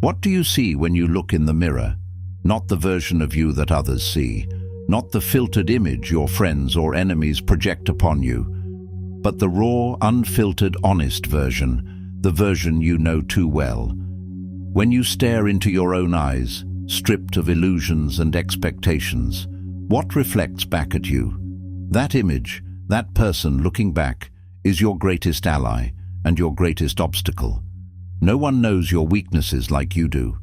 What do you see when you look in the mirror? Not the version of you that others see, not the filtered image your friends or enemies project upon you, but the raw, unfiltered, honest version, the version you know too well. When you stare into your own eyes, stripped of illusions and expectations, what reflects back at you? That image, that person looking back, is your greatest ally and your greatest obstacle. No one knows your weaknesses like you do.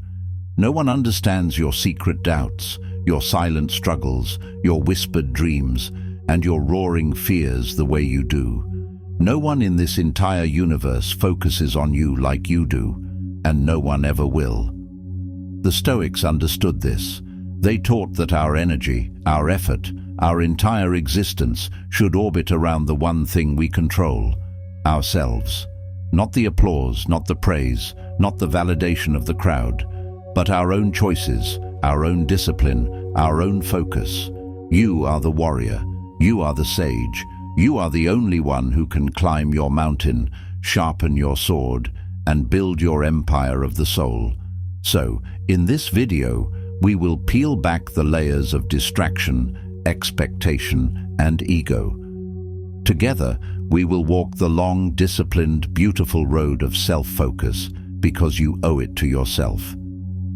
No one understands your secret doubts, your silent struggles, your whispered dreams, and your roaring fears the way you do. No one in this entire universe focuses on you like you do, and no one ever will. The Stoics understood this. They taught that our energy, our effort, our entire existence should orbit around the one thing we control, ourselves. Not the applause, not the praise, not the validation of the crowd, but our own choices, our own discipline, our own focus. You are the warrior. You are the sage. You are the only one who can climb your mountain, sharpen your sword, and build your empire of the soul. So, in this video, we will peel back the layers of distraction, expectation, and ego. Together, we will walk the long, disciplined, beautiful road of self-focus because you owe it to yourself.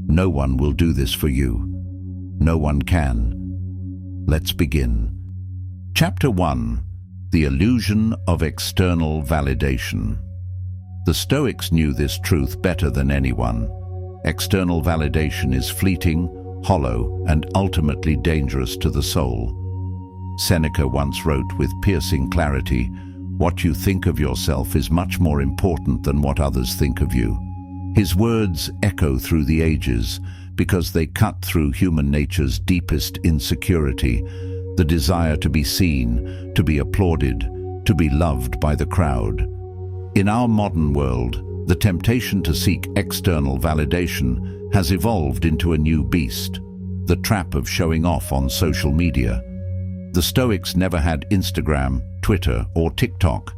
No one will do this for you. No one can. Let's begin. Chapter 1. The Illusion of External Validation. The Stoics knew this truth better than anyone. External validation is fleeting, hollow, and ultimately dangerous to the soul. Seneca once wrote with piercing clarity, "What you think of yourself is much more important than what others think of you." His words echo through the ages because they cut through human nature's deepest insecurity, the desire to be seen, to be applauded, to be loved by the crowd. In our modern world, the temptation to seek external validation has evolved into a new beast, the trap of showing off on social media. The Stoics never had Instagram, Twitter, or TikTok,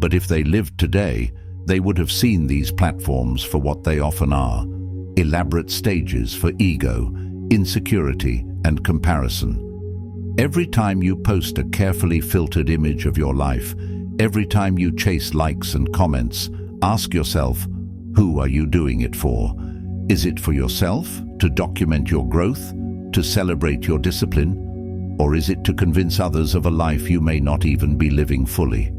but if they lived today, they would have seen these platforms for what they often are: elaborate stages for ego, insecurity, and comparison. Every time you post a carefully filtered image of your life, every time you chase likes and comments, ask yourself, who are you doing it for? Is it for yourself, to document your growth, to celebrate your discipline? Or is it to convince others of a life you may not even be living fully?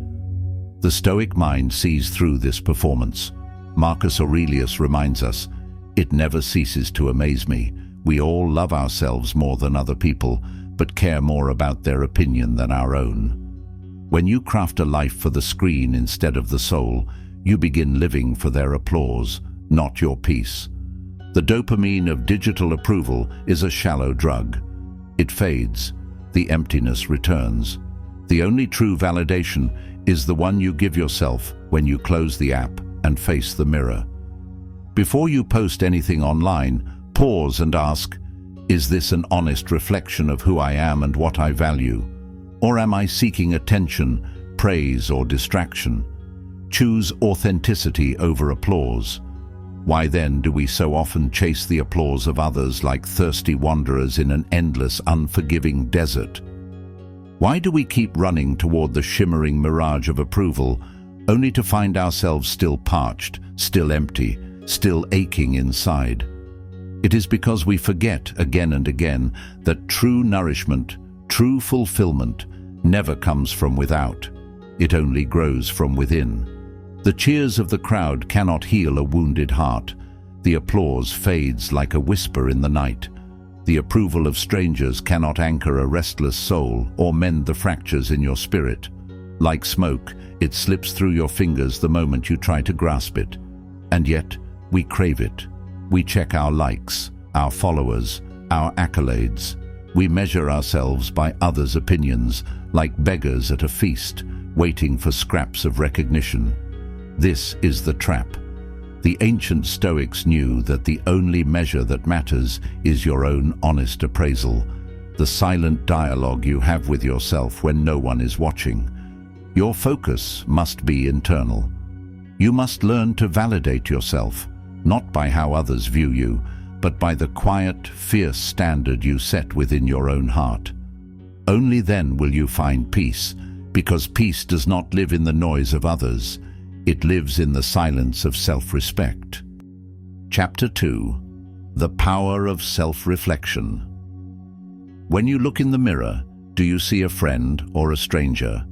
The Stoic mind sees through this performance. Marcus Aurelius reminds us, "It never ceases to amaze me. We all love ourselves more than other people, but care more about their opinion than our own." When you craft a life for the screen instead of the soul, you begin living for their applause, not your peace. The dopamine of digital approval is a shallow drug. It fades. The emptiness returns. The only true validation is the one you give yourself when you close the app and face the mirror. Before you post anything online, pause and ask, is this an honest reflection of who I am and what I value? Or am I seeking attention, praise, or distraction? Choose authenticity over applause. Why then do we so often chase the applause of others like thirsty wanderers in an endless, unforgiving desert? Why do we keep running toward the shimmering mirage of approval, only to find ourselves still parched, still empty, still aching inside? It is because we forget again and again that true nourishment, true fulfillment, never comes from without. It only grows from within. The cheers of the crowd cannot heal a wounded heart. The applause fades like a whisper in the night. The approval of strangers cannot anchor a restless soul or mend the fractures in your spirit. Like smoke, it slips through your fingers the moment you try to grasp it. And yet, we crave it. We check our likes, our followers, our accolades. We measure ourselves by others' opinions, like beggars at a feast, waiting for scraps of recognition. This is the trap. The ancient Stoics knew that the only measure that matters is your own honest appraisal, the silent dialogue you have with yourself when no one is watching. Your focus must be internal. You must learn to validate yourself, not by how others view you, but by the quiet, fierce standard you set within your own heart. Only then will you find peace, because peace does not live in the noise of others. It lives in the silence of self-respect. Chapter 2. The Power of Self-Reflection. When you look in the mirror, do you see a friend or a stranger?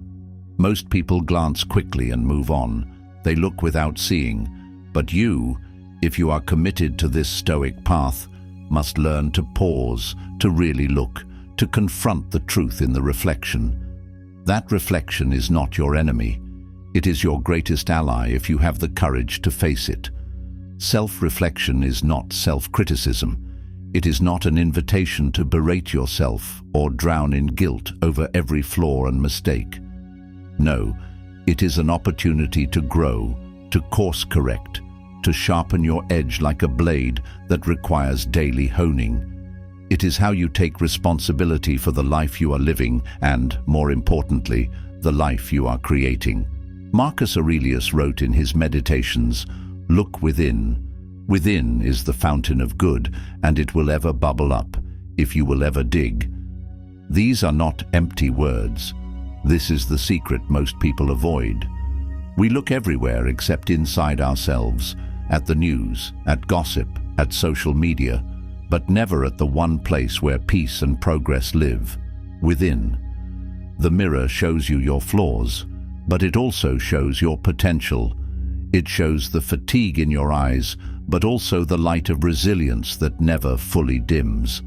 Most people glance quickly and move on. They look without seeing. But you, if you are committed to this Stoic path, must learn to pause, to really look, to confront the truth in the reflection. That reflection is not your enemy. It is your greatest ally if you have the courage to face it. Self-reflection is not self-criticism. It is not an invitation to berate yourself or drown in guilt over every flaw and mistake. No, it is an opportunity to grow, to course correct, to sharpen your edge like a blade that requires daily honing. It is how you take responsibility for the life you are living and, more importantly, the life you are creating. Marcus Aurelius wrote in his Meditations, "Look within. Within is the fountain of good, and it will ever bubble up, if you will ever dig." These are not empty words. This is the secret most people avoid. We look everywhere except inside ourselves, at the news, at gossip, at social media, but never at the one place where peace and progress live, within. The mirror shows you your flaws, but it also shows your potential. It shows the fatigue in your eyes, but also the light of resilience that never fully dims.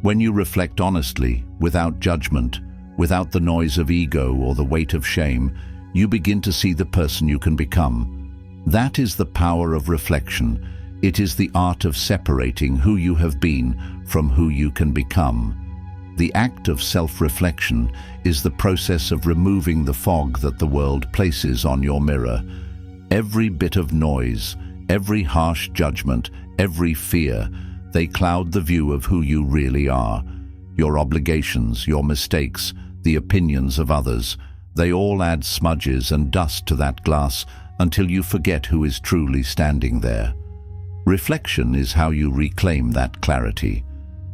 When you reflect honestly, without judgment, without the noise of ego or the weight of shame, you begin to see the person you can become. That is the power of reflection. It is the art of separating who you have been from who you can become. The act of self-reflection is the process of removing the fog that the world places on your mirror. Every bit of noise, every harsh judgment, every fear, they cloud the view of who you really are. Your obligations, your mistakes, the opinions of others, they all add smudges and dust to that glass until you forget who is truly standing there. Reflection is how you reclaim that clarity.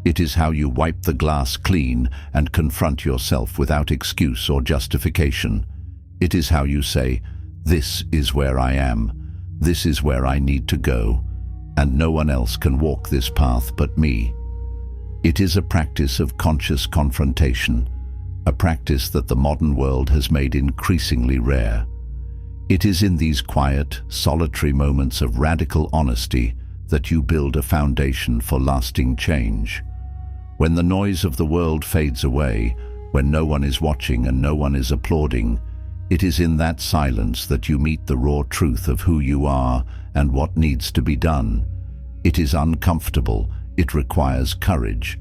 It is how you wipe the glass clean and confront yourself without excuse or justification. It is how you say, "This is where I am. This is where I need to go, and no one else can walk this path but me." It is a practice of conscious confrontation, a practice that the modern world has made increasingly rare. It is in these quiet, solitary moments of radical honesty that you build a foundation for lasting change. When the noise of the world fades away, when no one is watching and no one is applauding, it is in that silence that you meet the raw truth of who you are and what needs to be done. It is uncomfortable, it requires courage,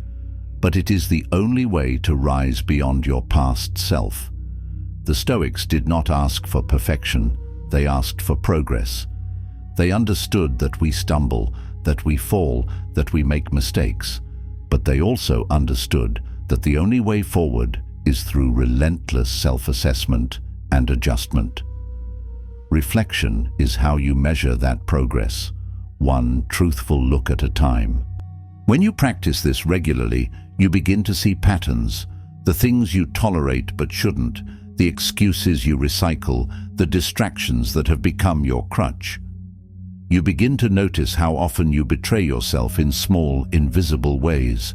but it is the only way to rise beyond your past self. The Stoics did not ask for perfection, they asked for progress. They understood that we stumble, that we fall, that we make mistakes, but they also understood that the only way forward is through relentless self-assessment and adjustment. Reflection is how you measure that progress, one truthful look at a time. When you practice this regularly, you begin to see patterns, the things you tolerate but shouldn't, the excuses you recycle, the distractions that have become your crutch. You begin to notice how often you betray yourself in small, invisible ways.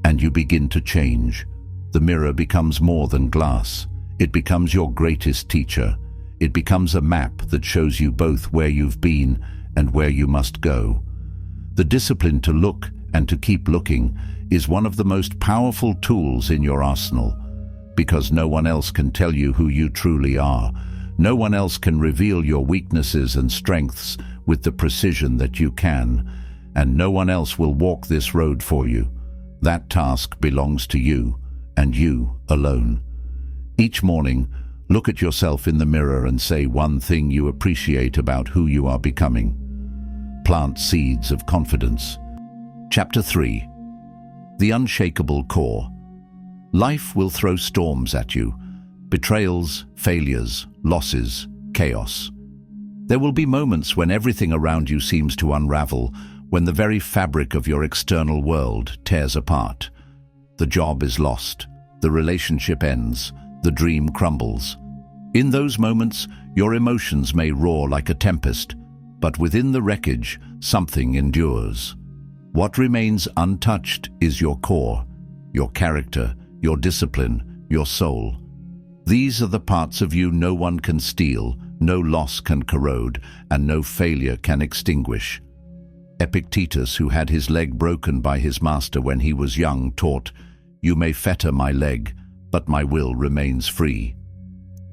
And you begin to change. The mirror becomes more than glass. It becomes your greatest teacher. It becomes a map that shows you both where you've been and where you must go. The discipline to look and to keep looking is one of the most powerful tools in your arsenal, because no one else can tell you who you truly are. No one else can reveal your weaknesses and strengths with the precision that you can, and no one else will walk this road for you. That task belongs to you, and you alone. Each morning, look at yourself in the mirror and say one thing you appreciate about who you are becoming. Plant seeds of confidence. Chapter 3. The Unshakable Core. Life will throw storms at you. Betrayals, failures, losses, chaos. There will be moments when everything around you seems to unravel, when the very fabric of your external world tears apart. The job is lost, the relationship ends, the dream crumbles. In those moments, your emotions may roar like a tempest, but within the wreckage, something endures. What remains untouched is your core, your character, your discipline, your soul. These are the parts of you no one can steal, no loss can corrode, and no failure can extinguish. Epictetus, who had his leg broken by his master when he was young, taught, "You may fetter my leg, but my will remains free."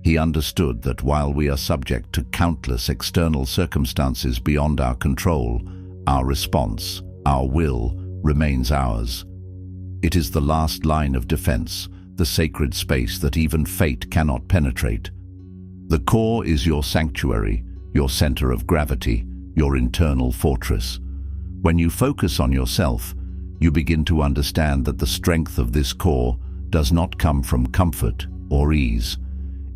He understood that while we are subject to countless external circumstances beyond our control, our response, our will, remains ours. It is the last line of defense, the sacred space that even fate cannot penetrate. The core is your sanctuary, your center of gravity, your internal fortress. When you focus on yourself, you begin to understand that the strength of this core does not come from comfort or ease.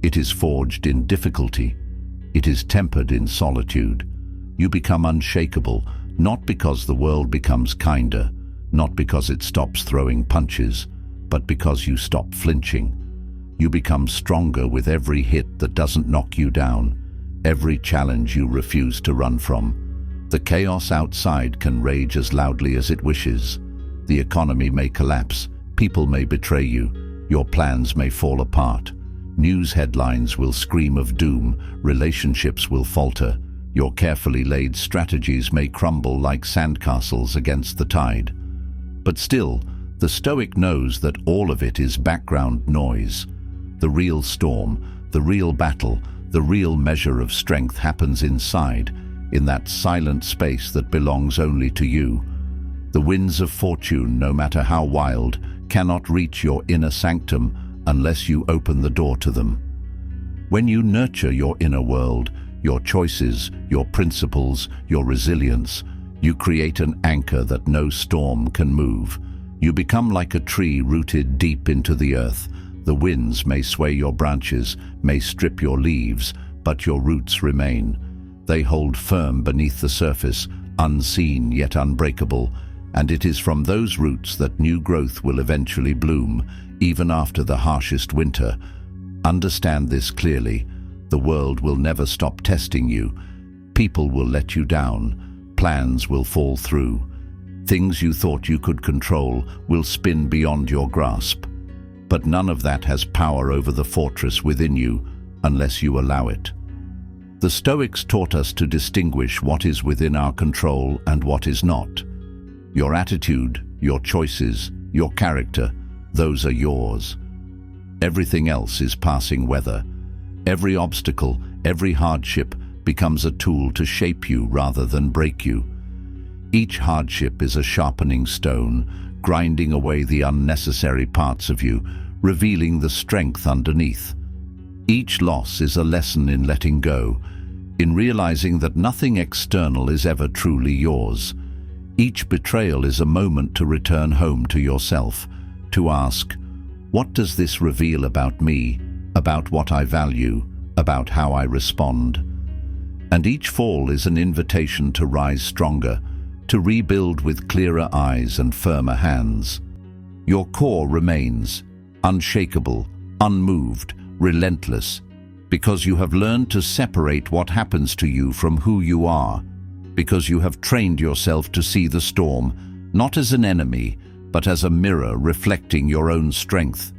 It is forged in difficulty. It is tempered in solitude. You become unshakable, not because the world becomes kinder, not because it stops throwing punches, but because you stop flinching. You become stronger with every hit that doesn't knock you down, every challenge you refuse to run from. The chaos outside can rage as loudly as it wishes. The economy may collapse, people may betray you, your plans may fall apart. News headlines will scream of doom, relationships will falter, your carefully laid strategies may crumble like sandcastles against the tide. But still, the Stoic knows that all of it is background noise. The real storm, the real battle, the real measure of strength happens inside, in that silent space that belongs only to you. The winds of fortune, no matter how wild, cannot reach your inner sanctum unless you open the door to them. When you nurture your inner world, your choices, your principles, your resilience, you create an anchor that no storm can move. You become like a tree rooted deep into the earth. The winds may sway your branches, may strip your leaves, but your roots remain. They hold firm beneath the surface, unseen yet unbreakable, and it is from those roots that new growth will eventually bloom, even after the harshest winter. Understand this clearly. The world will never stop testing you. People will let you down. Plans will fall through. Things you thought you could control will spin beyond your grasp. But none of that has power over the fortress within you unless you allow it. The Stoics taught us to distinguish what is within our control and what is not. Your attitude, your choices, your character, those are yours. Everything else is passing weather. Every obstacle, every hardship becomes a tool to shape you rather than break you. Each hardship is a sharpening stone, grinding away the unnecessary parts of you, revealing the strength underneath. Each loss is a lesson in letting go, in realizing that nothing external is ever truly yours. Each betrayal is a moment to return home to yourself, to ask, what does this reveal about me, about what I value, about how I respond? And each fall is an invitation to rise stronger, to rebuild with clearer eyes and firmer hands. Your core remains unshakable, unmoved, relentless, because you have learned to separate what happens to you from who you are, because you have trained yourself to see the storm, not as an enemy, but as a mirror reflecting your own strength.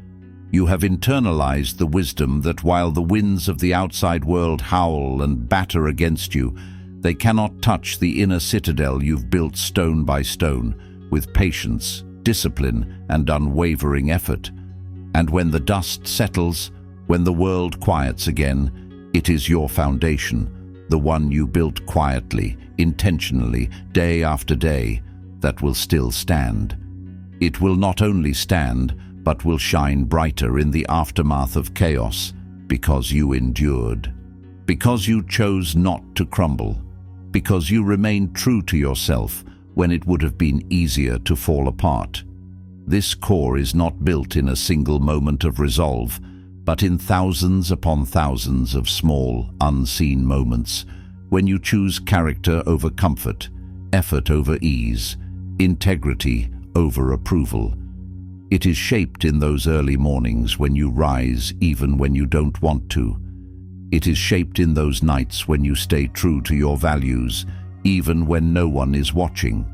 You have internalized the wisdom that while the winds of the outside world howl and batter against you, they cannot touch the inner citadel you've built stone by stone, with patience, discipline, and unwavering effort. And when the dust settles, when the world quiets again, it is your foundation, the one you built quietly, intentionally, day after day, that will still stand. It will not only stand, but will shine brighter in the aftermath of chaos, because you endured, because you chose not to crumble, because you remained true to yourself when it would have been easier to fall apart. This core is not built in a single moment of resolve, but in thousands upon thousands of small, unseen moments, when you choose character over comfort, effort over ease, integrity over approval. It is shaped in those early mornings when you rise even when you don't want to. It is shaped in those nights when you stay true to your values, even when no one is watching.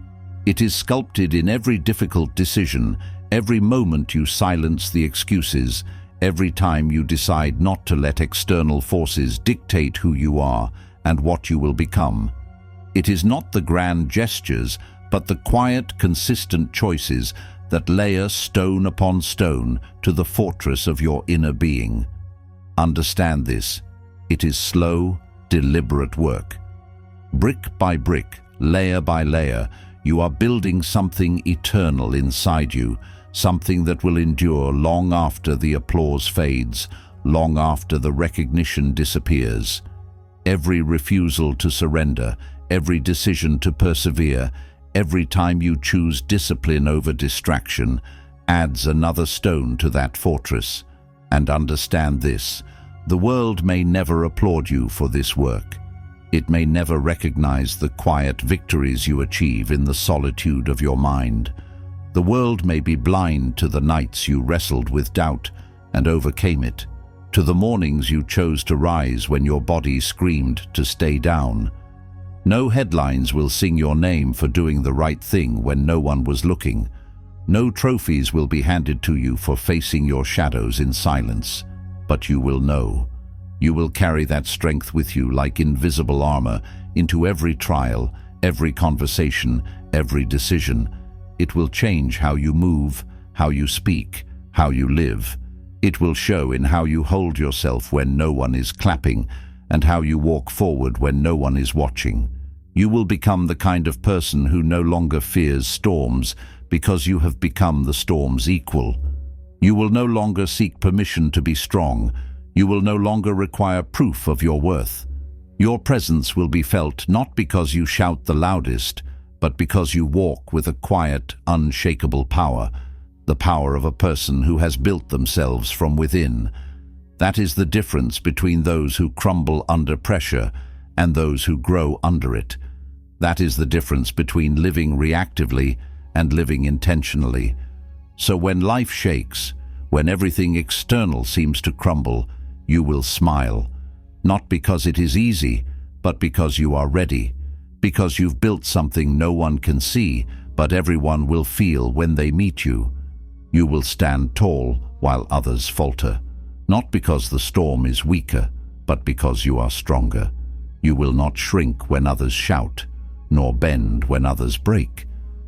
It is sculpted in every difficult decision, every moment you silence the excuses, every time you decide not to let external forces dictate who you are and what you will become. It is not the grand gestures, but the quiet, consistent choices that layer stone upon stone to the fortress of your inner being. Understand this. It is slow, deliberate work. Brick by brick, layer by layer, you are building something eternal inside you, something that will endure long after the applause fades, long after the recognition disappears. Every refusal to surrender, every decision to persevere, every time you choose discipline over distraction, adds another stone to that fortress. And understand this, the world may never applaud you for this work. It may never recognize the quiet victories you achieve in the solitude of your mind. The world may be blind to the nights you wrestled with doubt and overcame it, to the mornings you chose to rise when your body screamed to stay down. No headlines will sing your name for doing the right thing when no one was looking. No trophies will be handed to you for facing your shadows in silence. But you will know. You will carry that strength with you like invisible armor into every trial, every conversation, every decision. It will change how you move, how you speak, how you live. It will show in how you hold yourself when no one is clapping, and how you walk forward when no one is watching. You will become the kind of person who no longer fears storms because you have become the storm's equal. You will no longer seek permission to be strong. You will no longer require proof of your worth. Your presence will be felt not because you shout the loudest, but because you walk with a quiet, unshakable power, the power of a person who has built themselves from within. That is the difference between those who crumble under pressure and those who grow under it. That is the difference between living reactively and living intentionally. So when life shakes, when everything external seems to crumble, you will smile, not because it is easy, but because you are ready, because you've built something no one can see, but everyone will feel when they meet you. You will stand tall while others falter, not because the storm is weaker, but because you are stronger. You will not shrink when others shout, nor bend when others break.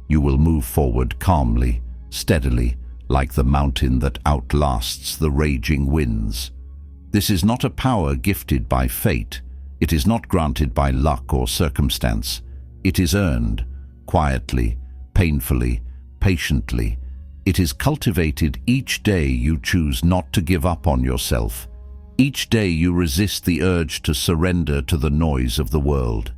You will move forward calmly, steadily, like the mountain that outlasts the raging winds. This is not a power gifted by fate. It is not granted by luck or circumstance. It is earned, quietly, painfully, patiently. It is cultivated each day you choose not to give up on yourself. Each day you resist the urge to surrender to the noise of the world.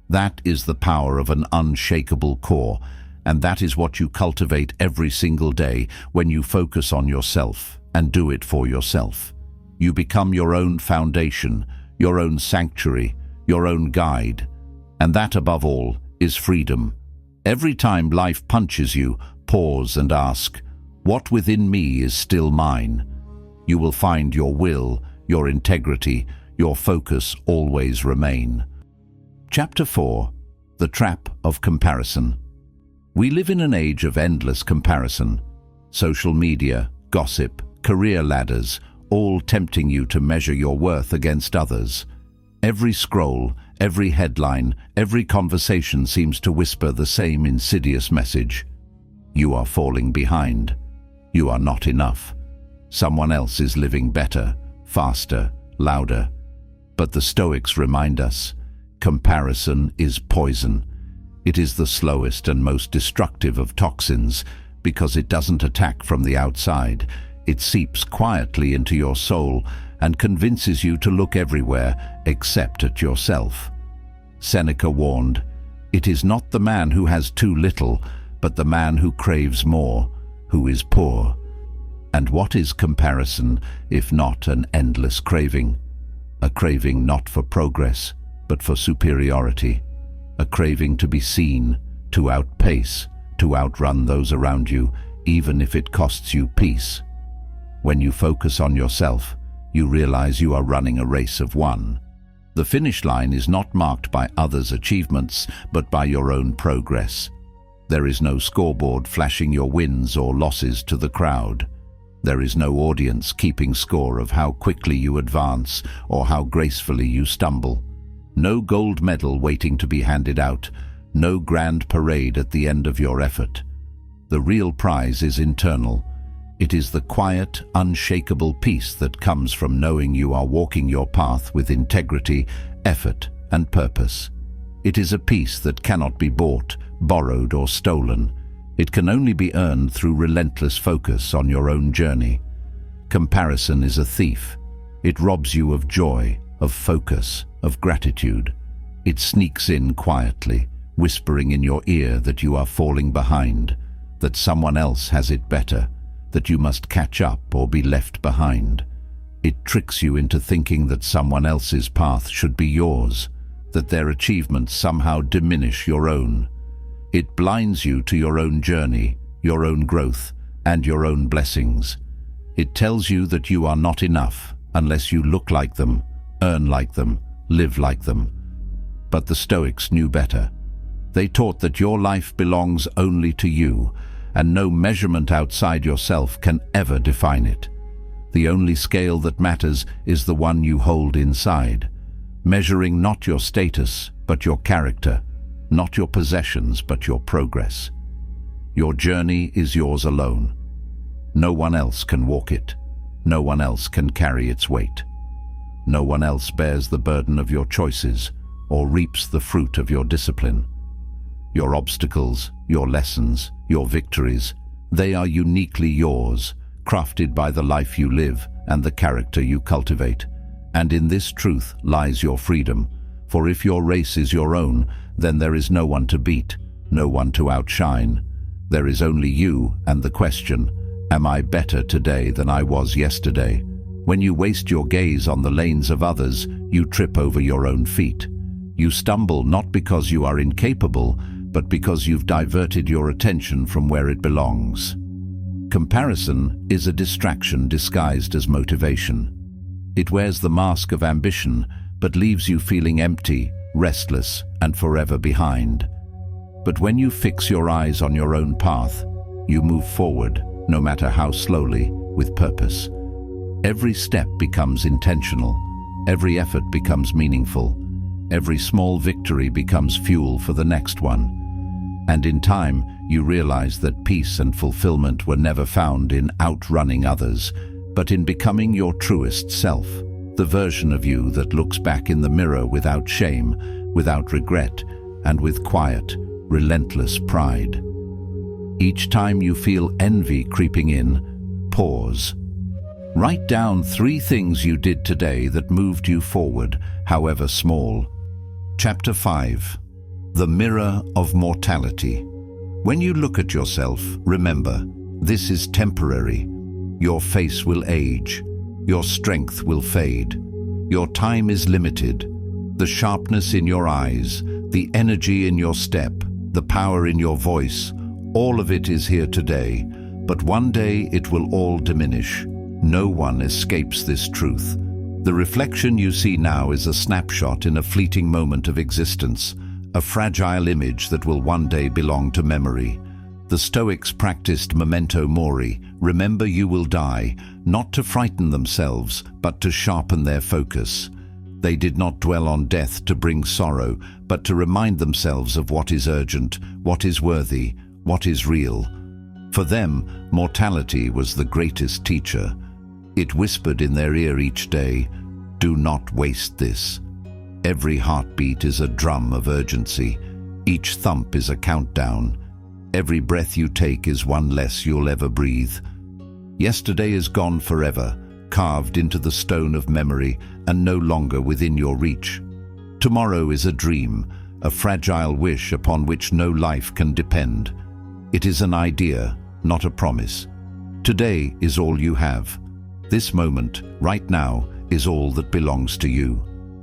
That is the power of an unshakable core, and that is what you cultivate every single day when you focus on yourself and do it for yourself. You become your own foundation, your own sanctuary, your own guide. And that, above all, is freedom. Every time life punches you, pause and ask, what within me is still mine? You will find your will, your integrity, your focus always remain. Chapter 4. The Trap of Comparison. We live in an age of endless comparison. Social media, gossip, career ladders, all tempting you to measure your worth against others. Every scroll, every headline, every conversation seems to whisper the same insidious message. You are falling behind. You are not enough. Someone else is living better, faster, louder. But the Stoics remind us, comparison is poison. It is the slowest and most destructive of toxins because it doesn't attack from the outside. It seeps quietly into your soul and convinces you to look everywhere except at yourself. Seneca warned, "It is not the man who has too little, but the man who craves more, who is poor." And what is comparison if not an endless craving? A craving not for progress, but for superiority, a craving to be seen, to outpace, to outrun those around you, even if it costs you peace. When you focus on yourself, you realize you are running a race of one. The finish line is not marked by others' achievements, but by your own progress. There is no scoreboard flashing your wins or losses to the crowd. There is no audience keeping score of how quickly you advance or how gracefully you stumble. No gold medal waiting to be handed out, no grand parade at the end of your effort. The real prize is internal. It is the quiet, unshakable peace that comes from knowing you are walking your path with integrity, effort, and purpose. It is a peace that cannot be bought, borrowed, or stolen. It can only be earned through relentless focus on your own journey. Comparison is a thief. It robs you of joy, of focus, of gratitude. It sneaks in quietly, whispering in your ear that you are falling behind, that someone else has it better, that you must catch up or be left behind. It tricks you into thinking that someone else's path should be yours, that their achievements somehow diminish your own. It blinds you to your own journey, your own growth, and your own blessings. It tells you that you are not enough unless you look like them, earn like them, live like them. But the Stoics knew better. They taught that your life belongs only to you, and no measurement outside yourself can ever define it. The only scale that matters is the one you hold inside, measuring not your status, but your character, not your possessions, but your progress. Your journey is yours alone. No one else can walk it. No one else can carry its weight. No one else bears the burden of your choices or reaps the fruit of your discipline. Your obstacles, your lessons, your victories, they are uniquely yours, crafted by the life you live and the character you cultivate. And in this truth lies your freedom, for if your race is your own, then there is no one to beat, no one to outshine. There is only you and the question, am I better today than I was yesterday? When you waste your gaze on the lanes of others, you trip over your own feet. You stumble not because you are incapable, but because you've diverted your attention from where it belongs. Comparison is a distraction disguised as motivation. It wears the mask of ambition, but leaves you feeling empty, restless, and forever behind. But when you fix your eyes on your own path, you move forward, no matter how slowly, with purpose. Every step becomes intentional. Every effort becomes meaningful. Every small victory becomes fuel for the next one. And in time, you realize that peace and fulfillment were never found in outrunning others, but in becoming your truest self, the version of you that looks back in the mirror without shame, without regret, and with quiet, relentless pride. Each time you feel envy creeping in, pause. Write down 3 things you did today that moved you forward, however small. Chapter 5. The Mirror of Mortality. When you look at yourself, remember, this is temporary. Your face will age. Your strength will fade. Your time is limited. The sharpness in your eyes, the energy in your step, the power in your voice, all of it is here today, but one day it will all diminish. No one escapes this truth. The reflection you see now is a snapshot in a fleeting moment of existence, a fragile image that will one day belong to memory. The Stoics practiced memento mori, remember you will die, not to frighten themselves, but to sharpen their focus. They did not dwell on death to bring sorrow, but to remind themselves of what is urgent, what is worthy, what is real. For them, mortality was the greatest teacher. It whispered in their ear each day, "Do not waste this." Every heartbeat is a drum of urgency. Each thump is a countdown. Every breath you take is one less you'll ever breathe. Yesterday is gone forever, carved into the stone of memory and no longer within your reach. Tomorrow is a dream, a fragile wish upon which no life can depend. It is an idea, not a promise. Today is all you have. This moment, right now, is all that belongs to you.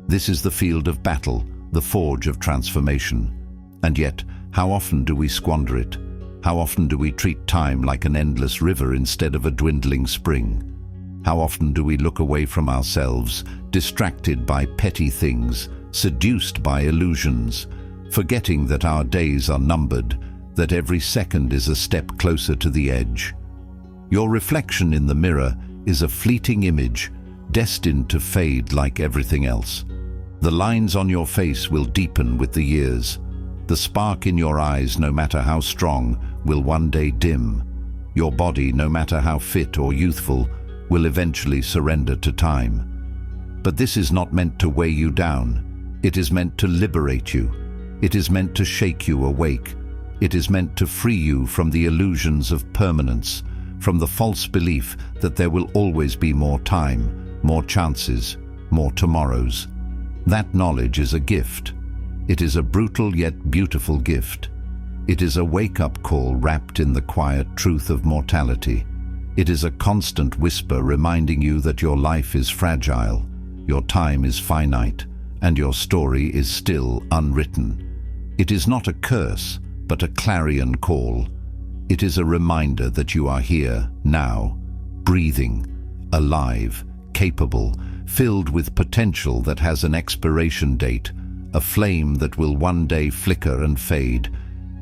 This is the field of battle, the forge of transformation. And yet, how often do we squander it? How often do we treat time like an endless river instead of a dwindling spring? How often do we look away from ourselves, distracted by petty things, seduced by illusions, forgetting that our days are numbered, that every second is a step closer to the edge? Your reflection in the mirror is a fleeting image, destined to fade like everything else. The lines on your face will deepen with the years. The spark in your eyes, no matter how strong, will one day dim. Your body, no matter how fit or youthful, will eventually surrender to time. But this is not meant to weigh you down. It is meant to liberate you. It is meant to shake you awake. It is meant to free you from the illusions of permanence, from the false belief that there will always be more time, more chances, more tomorrows. That knowledge is a gift. It is a brutal yet beautiful gift. It is a wake-up call wrapped in the quiet truth of mortality. It is a constant whisper reminding you that your life is fragile, your time is finite, and your story is still unwritten. It is not a curse, but a clarion call. It is a reminder that you are here, now, breathing, alive, capable, filled with potential that has an expiration date, a flame that will one day flicker and fade.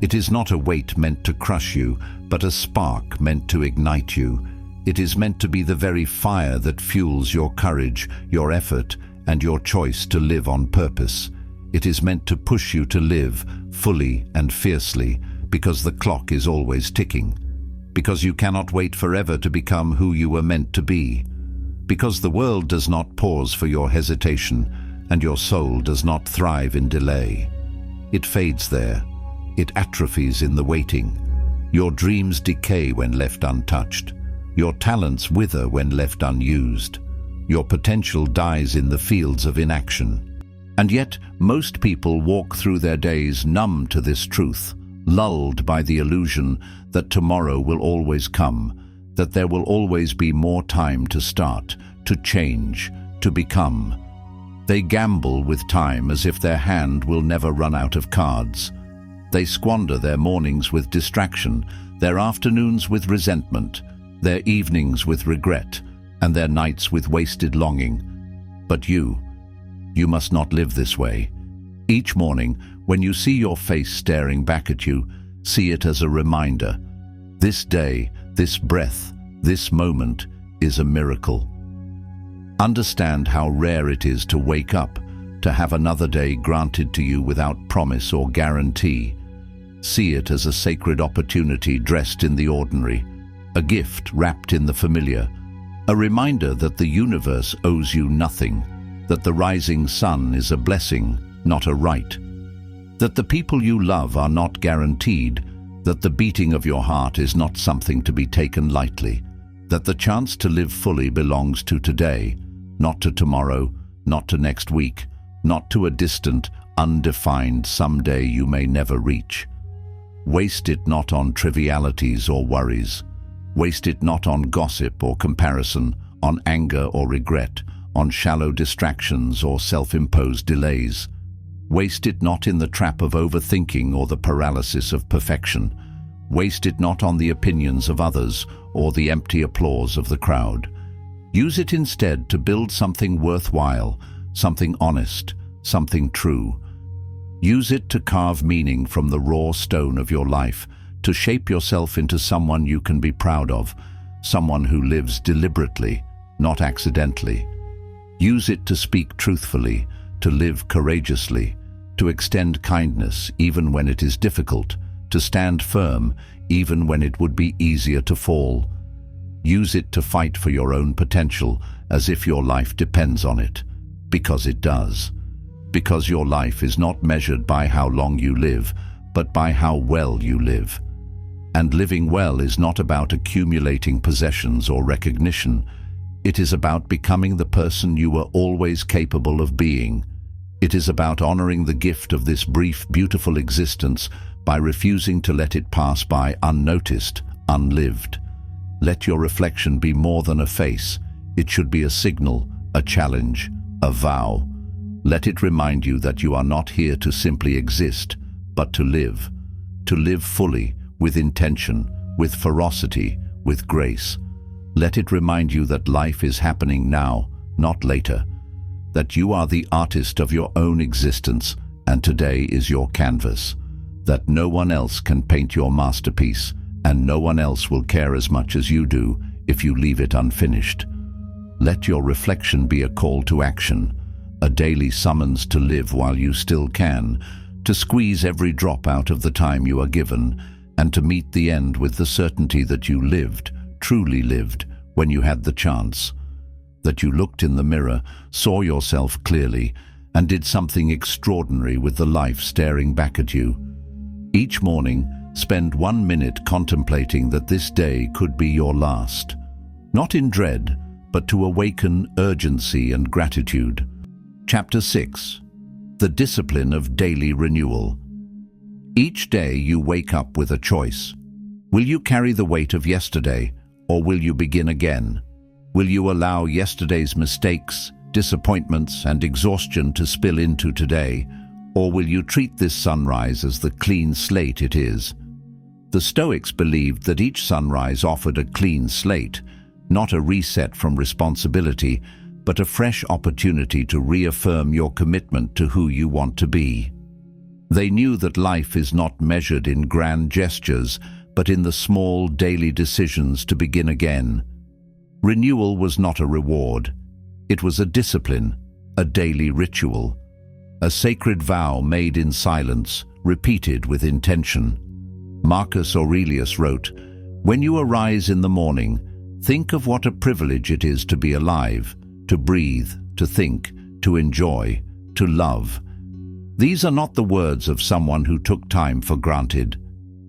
It is not a weight meant to crush you, but a spark meant to ignite you. It is meant to be the very fire that fuels your courage, your effort, and your choice to live on purpose. It is meant to push you to live fully and fiercely, because the clock is always ticking. Because you cannot wait forever to become who you were meant to be. Because the world does not pause for your hesitation, and your soul does not thrive in delay. It fades there. It atrophies in the waiting. Your dreams decay when left untouched. Your talents wither when left unused. Your potential dies in the fields of inaction. And yet, most people walk through their days numb to this truth, lulled by the illusion that tomorrow will always come, that there will always be more time to start, to change, to become. They gamble with time as if their hand will never run out of cards. They squander their mornings with distraction, their afternoons with resentment, their evenings with regret, and their nights with wasted longing. But you must not live this way. Each morning, when you see your face staring back at you, see it as a reminder. This day, this breath, this moment is a miracle. Understand how rare it is to wake up, to have another day granted to you without promise or guarantee. See it as a sacred opportunity dressed in the ordinary, a gift wrapped in the familiar, a reminder that the universe owes you nothing, that the rising sun is a blessing, not a right, that the people you love are not guaranteed, that the beating of your heart is not something to be taken lightly, that the chance to live fully belongs to today, not to tomorrow, not to next week, not to a distant, undefined someday you may never reach. Waste it not on trivialities or worries. Waste it not on gossip or comparison, on anger or regret, on shallow distractions or self-imposed delays. Waste it not in the trap of overthinking or the paralysis of perfection. Waste it not on the opinions of others or the empty applause of the crowd. Use it instead to build something worthwhile, something honest, something true. Use it to carve meaning from the raw stone of your life, to shape yourself into someone you can be proud of, someone who lives deliberately, not accidentally. Use it to speak truthfully, to live courageously, to extend kindness even when it is difficult, to stand firm even when it would be easier to fall. Use it to fight for your own potential as if your life depends on it, because it does. Because your life is not measured by how long you live, but by how well you live. And living well is not about accumulating possessions or recognition. It is about becoming the person you were always capable of being. It is about honoring the gift of this brief, beautiful existence by refusing to let it pass by unnoticed, unlived. Let your reflection be more than a face. It should be a signal, a challenge, a vow. Let it remind you that you are not here to simply exist, but to live fully, with intention, with ferocity, with grace. Let it remind you that life is happening now, not later, that you are the artist of your own existence, and today is your canvas, that no one else can paint your masterpiece, and no one else will care as much as you do if you leave it unfinished. Let your reflection be a call to action, a daily summons to live while you still can, to squeeze every drop out of the time you are given, and to meet the end with the certainty that you lived, truly lived, when you had the chance. That you looked in the mirror, saw yourself clearly, and did something extraordinary with the life staring back at you. Each morning, spend 1 minute contemplating that this day could be your last. Not in dread, but to awaken urgency and gratitude. Chapter 6. The discipline of daily renewal. Each day you wake up with a choice. Will you carry the weight of yesterday, or will you begin again? Will you allow yesterday's mistakes, disappointments, and exhaustion to spill into today, or will you treat this sunrise as the clean slate it is? The Stoics believed that each sunrise offered a clean slate, not a reset from responsibility, but a fresh opportunity to reaffirm your commitment to who you want to be. They knew that life is not measured in grand gestures, but in the small daily decisions to begin again. Renewal was not a reward. It was a discipline, a daily ritual, a sacred vow made in silence, repeated with intention. Marcus Aurelius wrote, "When you arise in the morning, think of what a privilege it is to be alive, to breathe, to think, to enjoy, to love." These are not the words of someone who took time for granted.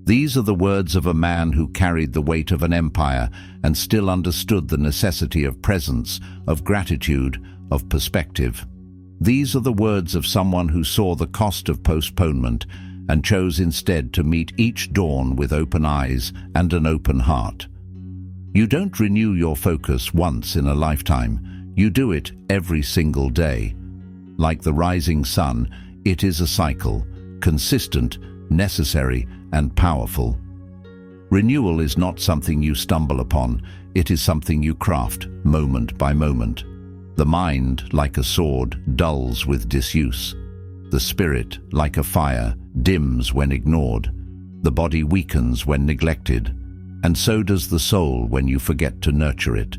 These are the words of a man who carried the weight of an empire and still understood the necessity of presence, of gratitude, of perspective. These are the words of someone who saw the cost of postponement and chose instead to meet each dawn with open eyes and an open heart. You don't renew your focus once in a lifetime. You do it every single day. Like the rising sun, it is a cycle, consistent, necessary, and powerful. Renewal is not something you stumble upon, it is something you craft, moment by moment. The mind, like a sword, dulls with disuse. The spirit, like a fire, dims when ignored. The body weakens when neglected. And so does the soul when you forget to nurture it.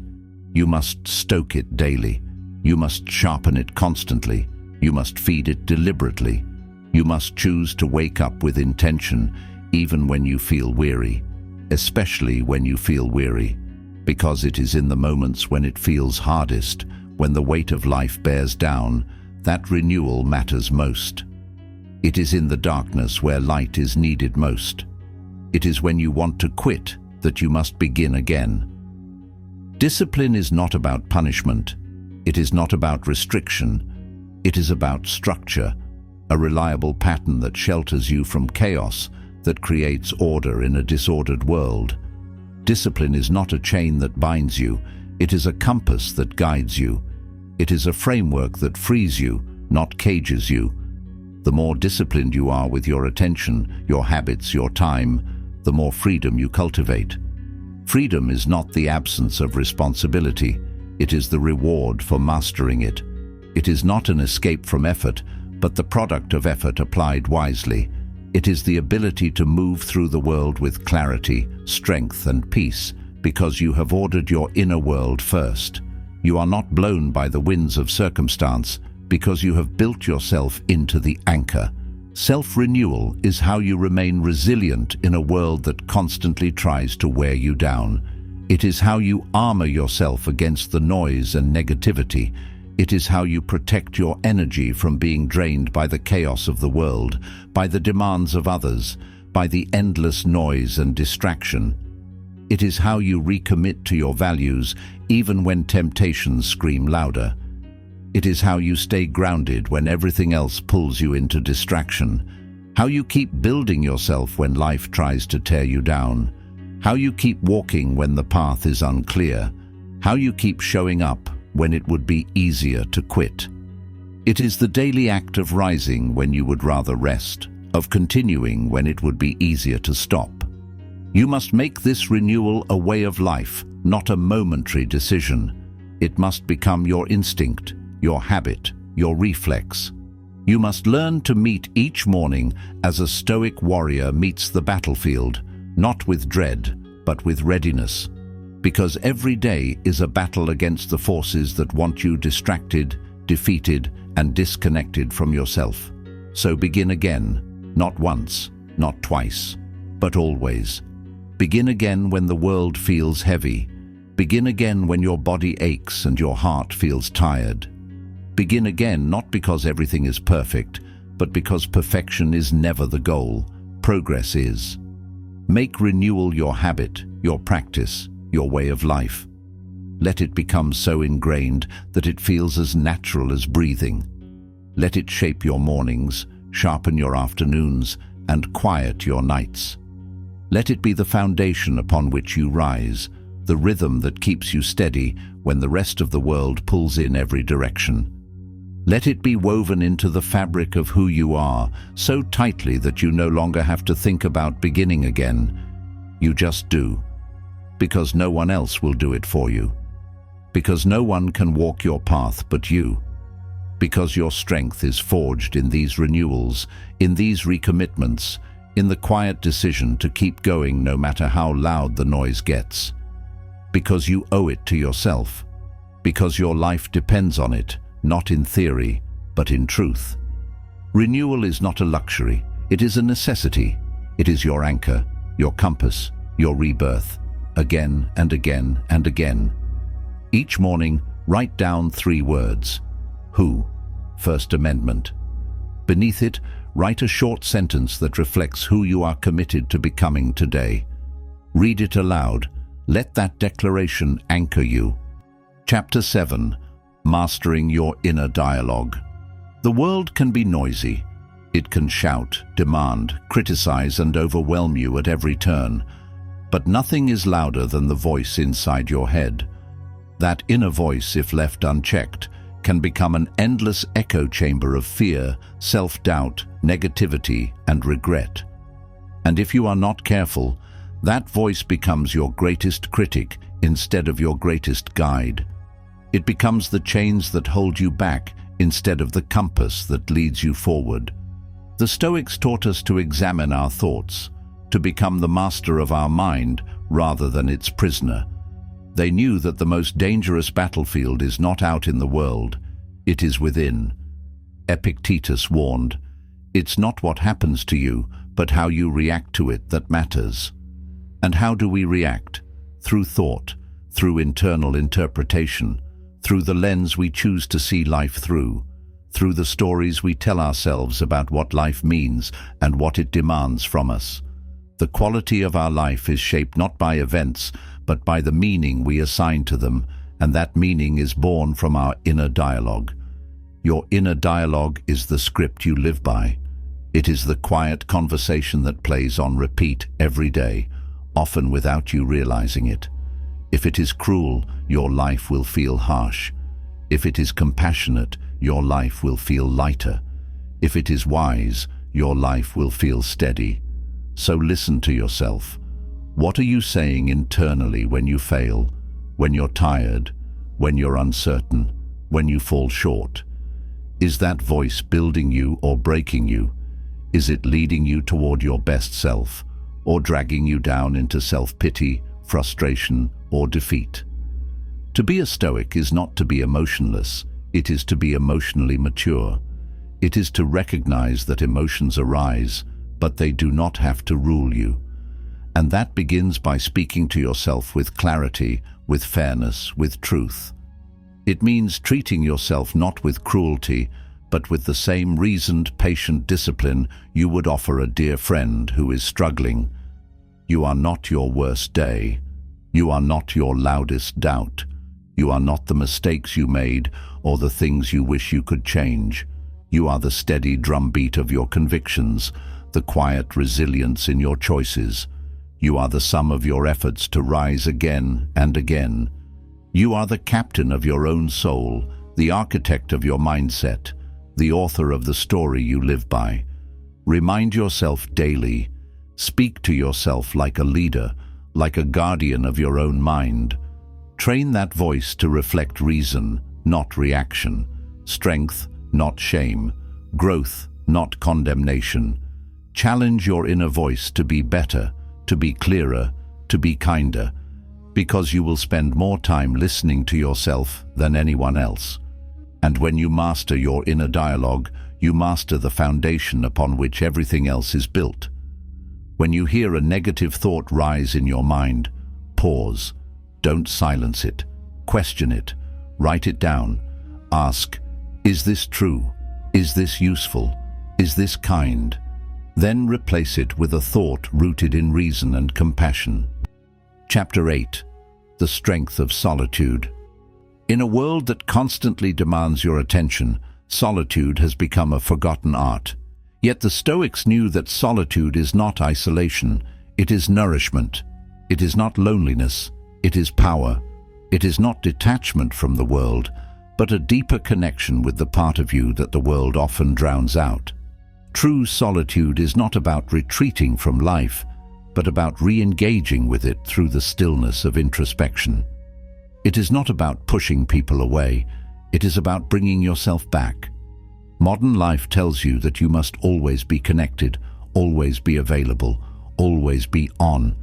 You must stoke it daily. You must sharpen it constantly. You must feed it deliberately. You must choose to wake up with intention, even when you feel weary, especially when you feel weary, because it is in the moments when it feels hardest, when the weight of life bears down, that renewal matters most. It is in the darkness where light is needed most. It is when you want to quit that you must begin again. Discipline is not about punishment. It is not about restriction. It is about structure, a reliable pattern that shelters you from chaos, that creates order in a disordered world. Discipline is not a chain that binds you. It is a compass that guides you. It is a framework that frees you, not cages you. The more disciplined you are with your attention, your habits, your time, the more freedom you cultivate. Freedom is not the absence of responsibility. It is the reward for mastering it. It is not an escape from effort, but the product of effort applied wisely. It is the ability to move through the world with clarity, strength, and peace, because you have ordered your inner world first. You are not blown by the winds of circumstance, because you have built yourself into the anchor. Self-renewal is how you remain resilient in a world that constantly tries to wear you down. It is how you armor yourself against the noise and negativity. It is how you protect your energy from being drained by the chaos of the world, by the demands of others, by the endless noise and distraction. It is how you recommit to your values even when temptations scream louder. It is how you stay grounded when everything else pulls you into distraction. How you keep building yourself when life tries to tear you down. How you keep walking when the path is unclear. How you keep showing up when it would be easier to quit. It is the daily act of rising when you would rather rest, of continuing when it would be easier to stop. You must make this renewal a way of life, not a momentary decision. It must become your instinct, your habit, your reflex. You must learn to meet each morning as a Stoic warrior meets the battlefield, not with dread, but with readiness. Because every day is a battle against the forces that want you distracted, defeated, and disconnected from yourself. So begin again, not once, not twice, but always. Begin again when the world feels heavy. Begin again when your body aches and your heart feels tired. Begin again not because everything is perfect, but because perfection is never the goal. Progress is. Make renewal your habit, your practice, your way of life. Let it become so ingrained that it feels as natural as breathing. Let it shape your mornings, sharpen your afternoons, and quiet your nights. Let it be the foundation upon which you rise, the rhythm that keeps you steady when the rest of the world pulls in every direction. Let it be woven into the fabric of who you are, so tightly that you no longer have to think about beginning again. You just do. Because no one else will do it for you. Because no one can walk your path but you. Because your strength is forged in these renewals, in these recommitments, in the quiet decision to keep going no matter how loud the noise gets. Because you owe it to yourself. Because your life depends on it, not in theory, but in truth. Renewal is not a luxury, it is a necessity. It is your anchor, your compass, your rebirth, again and again and again. Each morning, write down 3 words. Who? First Amendment. Beneath it, write a short sentence that reflects who you are committed to becoming today. Read it aloud. Let that declaration anchor you. Chapter 7. Mastering your inner dialogue. The world can be noisy. It can shout, demand, criticize, and overwhelm you at every turn. But nothing is louder than the voice inside your head. That inner voice, if left unchecked, can become an endless echo chamber of fear, self-doubt, negativity, and regret. And if you are not careful, that voice becomes your greatest critic instead of your greatest guide. It becomes the chains that hold you back instead of the compass that leads you forward. The Stoics taught us to examine our thoughts, to become the master of our mind rather than its prisoner. They knew that the most dangerous battlefield is not out in the world, it is within. Epictetus warned, "It's not what happens to you, but how you react to it that matters." And how do we react? Through thought, through internal interpretation, through the lens we choose to see life through the stories we tell ourselves about what life means and what it demands from us. The quality of our life is shaped not by events, but by the meaning we assign to them, and that meaning is born from our inner dialogue. Your inner dialogue is the script you live by. It is the quiet conversation that plays on repeat every day, often without you realizing it. If it is cruel, your life will feel harsh. If it is compassionate, your life will feel lighter. If it is wise, your life will feel steady. So listen to yourself. What are you saying internally when you fail, when you're tired, when you're uncertain, when you fall short? Is that voice building you or breaking you? Is it leading you toward your best self, or dragging you down into self-pity, frustration, or defeat? To be a Stoic is not to be emotionless, it is to be emotionally mature. It is to recognize that emotions arise, but they do not have to rule you. And that begins by speaking to yourself with clarity, with fairness, with truth. It means treating yourself not with cruelty, but with the same reasoned, patient discipline you would offer a dear friend who is struggling. You are not your worst day. You are not your loudest doubt. You are not the mistakes you made or the things you wish you could change. You are the steady drumbeat of your convictions, the quiet resilience in your choices. You are the sum of your efforts to rise again and again. You are the captain of your own soul, the architect of your mindset, the author of the story you live by. Remind yourself daily. Speak to yourself like a leader, like a guardian of your own mind. Train that voice to reflect reason, not reaction, strength, not shame, growth, not condemnation. Challenge your inner voice to be better, to be clearer, to be kinder, because you will spend more time listening to yourself than anyone else. And when you master your inner dialogue, you master the foundation upon which everything else is built. When you hear a negative thought rise in your mind, pause. Don't silence it. Question it. Write it down. Ask, is this true? Is this useful? Is this kind? Then replace it with a thought rooted in reason and compassion. Chapter 8. The Strength of Solitude. In a world that constantly demands your attention, solitude has become a forgotten art. Yet the Stoics knew that solitude is not isolation, it is nourishment. It is not loneliness, it is power. It is not detachment from the world, but a deeper connection with the part of you that the world often drowns out. True solitude is not about retreating from life, but about re-engaging with it through the stillness of introspection. It is not about pushing people away, it is about bringing yourself back. Modern life tells you that you must always be connected, always be available, always be on.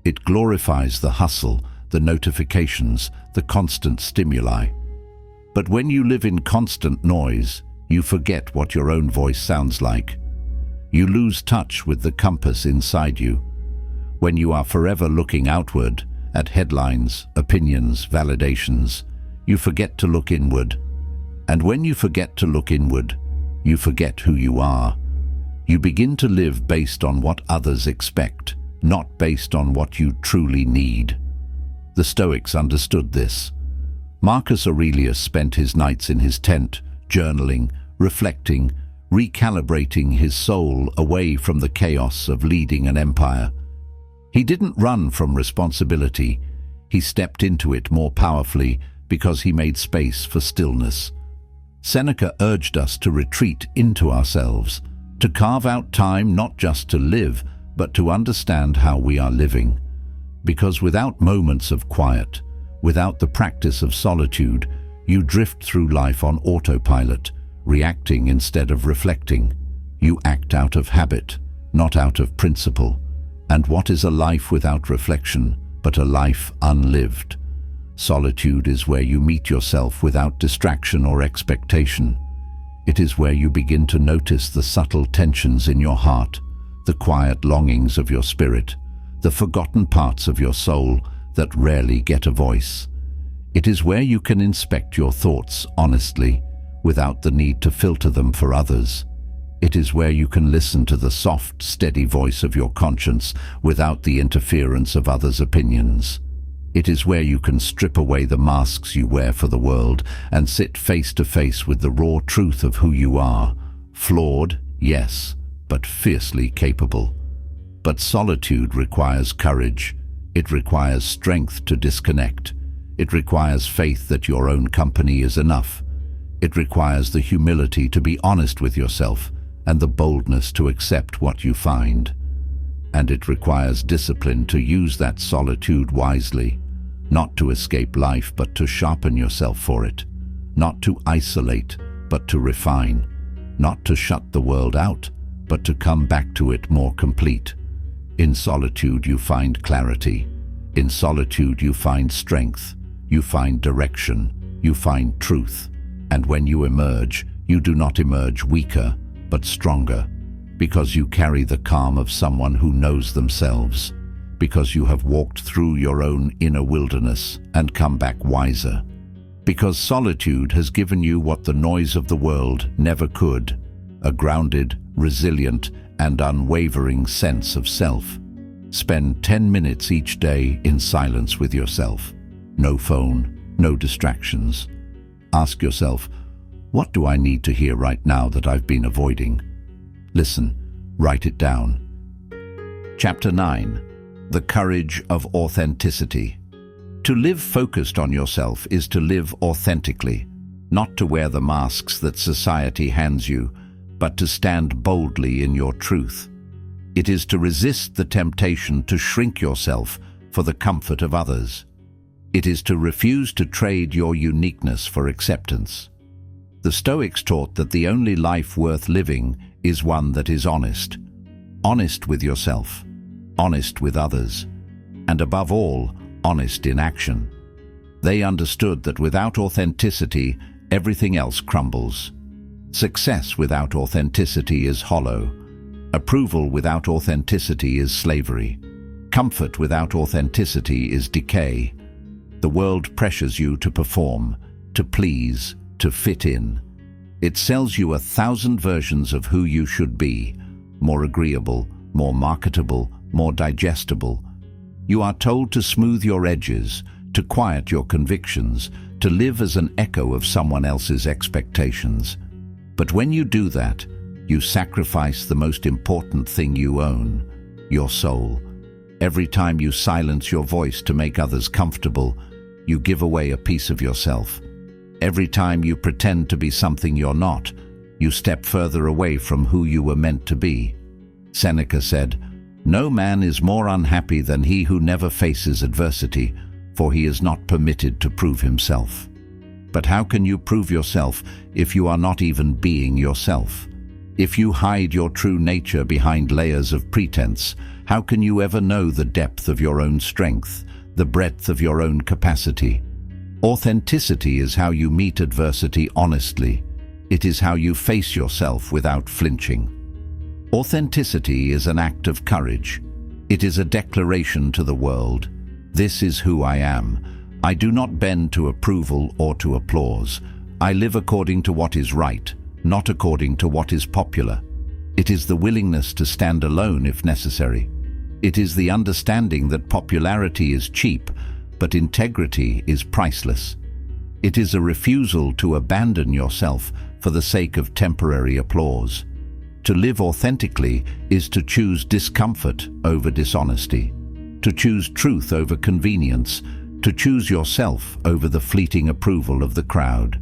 It glorifies the hustle, the notifications, the constant stimuli. But when you live in constant noise, you forget what your own voice sounds like. You lose touch with the compass inside you. When you are forever looking outward, at headlines, opinions, validations, you forget to look inward. And when you forget to look inward, you forget who you are. You begin to live based on what others expect, not based on what you truly need. The Stoics understood this. Marcus Aurelius spent his nights in his tent, journaling, reflecting, recalibrating his soul away from the chaos of leading an empire. He didn't run from responsibility. He stepped into it more powerfully because he made space for stillness. Seneca urged us to retreat into ourselves, to carve out time not just to live, but to understand how we are living. Because without moments of quiet, without the practice of solitude, you drift through life on autopilot, reacting instead of reflecting. You act out of habit, not out of principle. And what is a life without reflection, but a life unlived? Solitude is where you meet yourself without distraction or expectation. It is where you begin to notice the subtle tensions in your heart, the quiet longings of your spirit, the forgotten parts of your soul that rarely get a voice. It is where you can inspect your thoughts honestly, without the need to filter them for others. It is where you can listen to the soft, steady voice of your conscience without the interference of others' opinions. It is where you can strip away the masks you wear for the world and sit face to face with the raw truth of who you are. Flawed, yes, but fiercely capable. But solitude requires courage. It requires strength to disconnect. It requires faith that your own company is enough. It requires the humility to be honest with yourself and the boldness to accept what you find. And it requires discipline to use that solitude wisely, not to escape life but to sharpen yourself for it, not to isolate but to refine, not to shut the world out but to come back to it more complete. In solitude you find clarity. In solitude you find strength, you find direction, you find truth. And when you emerge, you do not emerge weaker, but stronger, because you carry the calm of someone who knows themselves, because you have walked through your own inner wilderness and come back wiser, because solitude has given you what the noise of the world never could, a grounded, resilient, and unwavering sense of self. Spend 10 minutes each day in silence with yourself. No phone, no distractions. Ask yourself, what do I need to hear right now that I've been avoiding? Listen, write it down. Chapter 9. The Courage of Authenticity. To live focused on yourself is to live authentically. not to wear the masks that society hands you, but to stand boldly in your truth. It is to resist the temptation to shrink yourself for the comfort of others. It is to refuse to trade your uniqueness for acceptance. The Stoics taught that the only life worth living is one that is honest. Honest with yourself, honest with others, and above all, honest in action. They understood that without authenticity, everything else crumbles. Success without authenticity is hollow. Approval without authenticity is slavery. Comfort without authenticity is decay. The world pressures you to perform, to please, to fit in. It sells you 1,000 versions of who you should be, more agreeable, more marketable, more digestible. You are told to smooth your edges, to quiet your convictions, to live as an echo of someone else's expectations. But when you do that, you sacrifice the most important thing you own, your soul. Every time you silence your voice to make others comfortable, you give away a piece of yourself. Every time you pretend to be something you're not, you step further away from who you were meant to be. Seneca said, "No man is more unhappy than he who never faces adversity, for he is not permitted to prove himself." But how can you prove yourself if you are not even being yourself? If you hide your true nature behind layers of pretense, how can you ever know the depth of your own strength, the breadth of your own capacity? Authenticity is how you meet adversity honestly. It is how you face yourself without flinching. Authenticity is an act of courage. It is a declaration to the world. This is who I am. I do not bend to approval or to applause. I live according to what is right, not according to what is popular. It is the willingness to stand alone if necessary. It is the understanding that popularity is cheap, but integrity is priceless. It is a refusal to abandon yourself for the sake of temporary applause. To live authentically is to choose discomfort over dishonesty, to choose truth over convenience, to choose yourself over the fleeting approval of the crowd.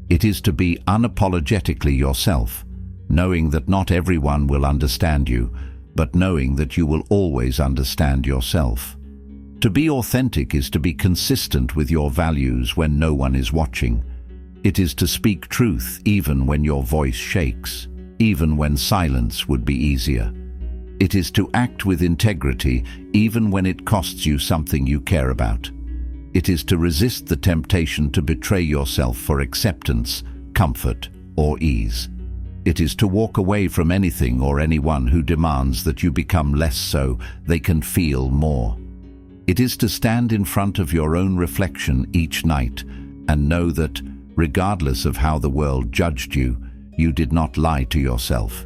It is to be unapologetically yourself, knowing that not everyone will understand you, but knowing that you will always understand yourself. To be authentic is to be consistent with your values when no one is watching. It is to speak truth even when your voice shakes, even when silence would be easier. It is to act with integrity even when it costs you something you care about. It is to resist the temptation to betray yourself for acceptance, comfort, or ease. It is to walk away from anything or anyone who demands that you become less so they can feel more. It is to stand in front of your own reflection each night and know that, regardless of how the world judged you, you did not lie to yourself.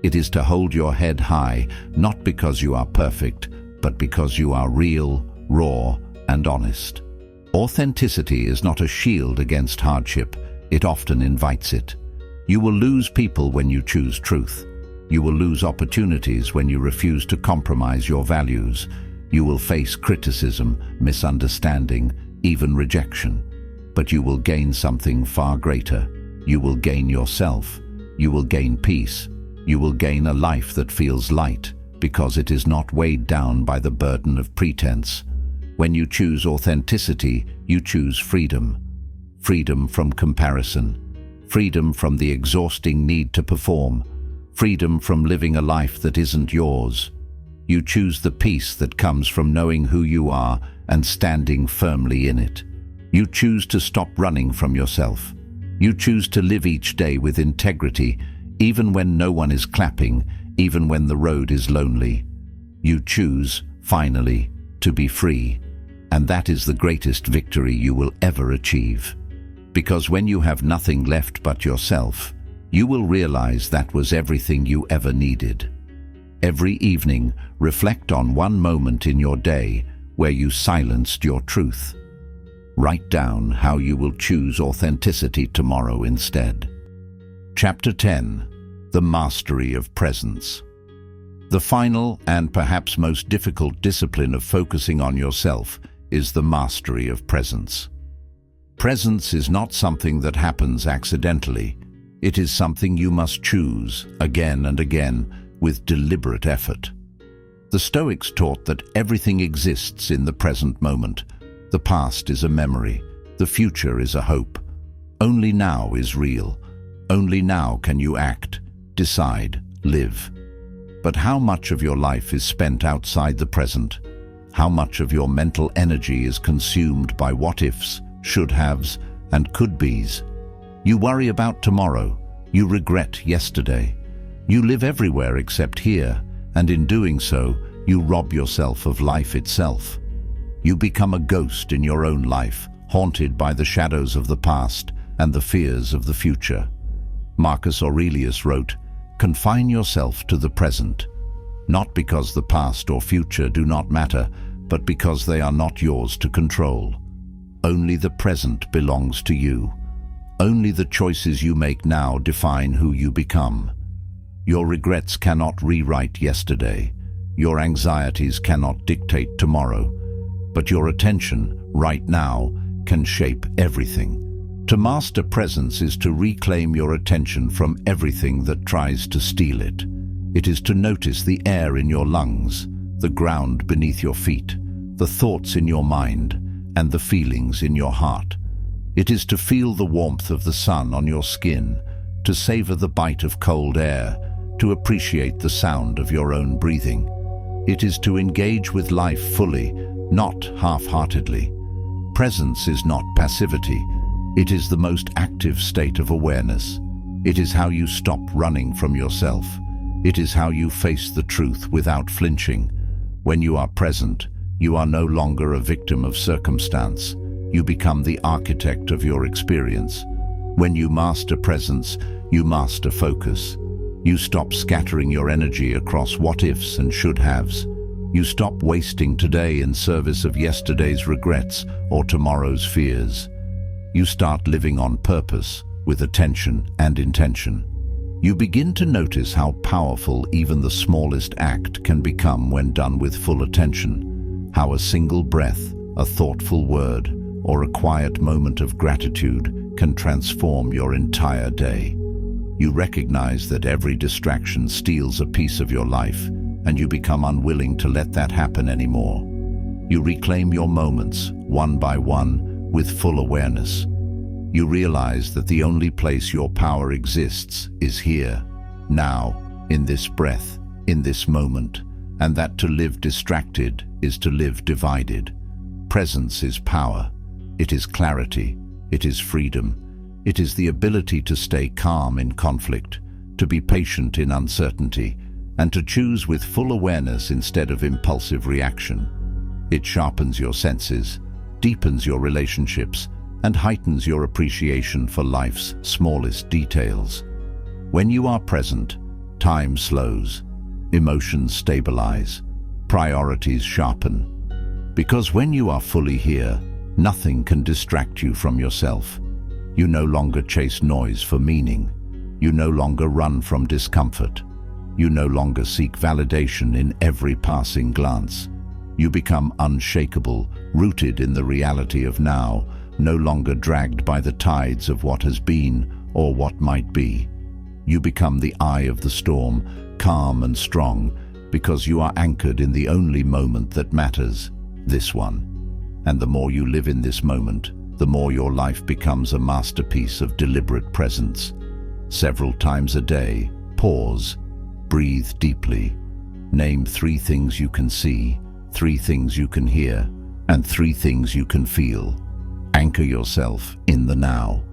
It is to hold your head high, not because you are perfect, but because you are real, raw, and honest. Authenticity is not a shield against hardship. It often invites it. You will lose people when you choose truth. You will lose opportunities when you refuse to compromise your values. You will face criticism, misunderstanding, even rejection. But you will gain something far greater. You will gain yourself. You will gain peace. You will gain a life that feels light, because it is not weighed down by the burden of pretense. When you choose authenticity, you choose freedom. Freedom from comparison. Freedom from the exhausting need to perform. Freedom from living a life that isn't yours. You choose the peace that comes from knowing who you are and standing firmly in it. You choose to stop running from yourself. You choose to live each day with integrity, even when no one is clapping, even when the road is lonely. You choose, finally, to be free. And that is the greatest victory you will ever achieve. Because when you have nothing left but yourself, you will realize that was everything you ever needed. Every evening, reflect on one moment in your day where you silenced your truth. Write down how you will choose authenticity tomorrow instead. Chapter 10. The Mastery of Presence. The final and perhaps most difficult discipline of focusing on yourself is the mastery of presence. Presence is not something that happens accidentally. It is something you must choose again and again with deliberate effort. The Stoics taught that everything exists in the present moment. The past is a memory. The future is a hope. Only now is real. Only now can you act, decide, live. But how much of your life is spent outside the present? How much of your mental energy is consumed by what-ifs, should-haves, and could-bes? You worry about tomorrow. You regret yesterday. You live everywhere except here, and in doing so, you rob yourself of life itself. You become a ghost in your own life, haunted by the shadows of the past and the fears of the future. Marcus Aurelius wrote, "Confine yourself to the present, not because the past or future do not matter, but because they are not yours to control. Only the present belongs to you. Only the choices you make now define who you become. Your regrets cannot rewrite yesterday. Your anxieties cannot dictate tomorrow. But your attention, right now, can shape everything. To master presence is to reclaim your attention from everything that tries to steal it. It is to notice the air in your lungs, the ground beneath your feet, the thoughts in your mind, and the feelings in your heart. It is to feel the warmth of the sun on your skin, to savor the bite of cold air, to appreciate the sound of your own breathing. It is to engage with life fully, not half-heartedly. Presence is not passivity. It is the most active state of awareness. It is how you stop running from yourself. It is how you face the truth without flinching. When you are present, you are no longer a victim of circumstance. You become the architect of your experience. When you master presence, you master focus. You stop scattering your energy across what-ifs and should-haves. You stop wasting today in service of yesterday's regrets or tomorrow's fears. You start living on purpose, with attention and intention. You begin to notice how powerful even the smallest act can become when done with full attention. How a single breath, a thoughtful word, or a quiet moment of gratitude can transform your entire day. You recognize that every distraction steals a piece of your life, and you become unwilling to let that happen anymore. You reclaim your moments, one by one, with full awareness. You realize that the only place your power exists is here, now, in this breath, in this moment, and that to live distracted is to live divided. Presence is power. It is clarity. It is freedom. It is the ability to stay calm in conflict, to be patient in uncertainty, and to choose with full awareness instead of impulsive reaction. It sharpens your senses, deepens your relationships, and heightens your appreciation for life's smallest details. When you are present, time slows, emotions stabilize, priorities sharpen. Because when you are fully here, nothing can distract you from yourself. You no longer chase noise for meaning. You no longer run from discomfort. You no longer seek validation in every passing glance. You become unshakable, rooted in the reality of now, no longer dragged by the tides of what has been or what might be. You become the eye of the storm, calm and strong, because you are anchored in the only moment that matters, this one. And the more you live in this moment, the more your life becomes a masterpiece of deliberate presence. Several times a day, pause, breathe deeply. Name 3 things you can see, 3 things you can hear, and 3 things you can feel. Anchor yourself in the now.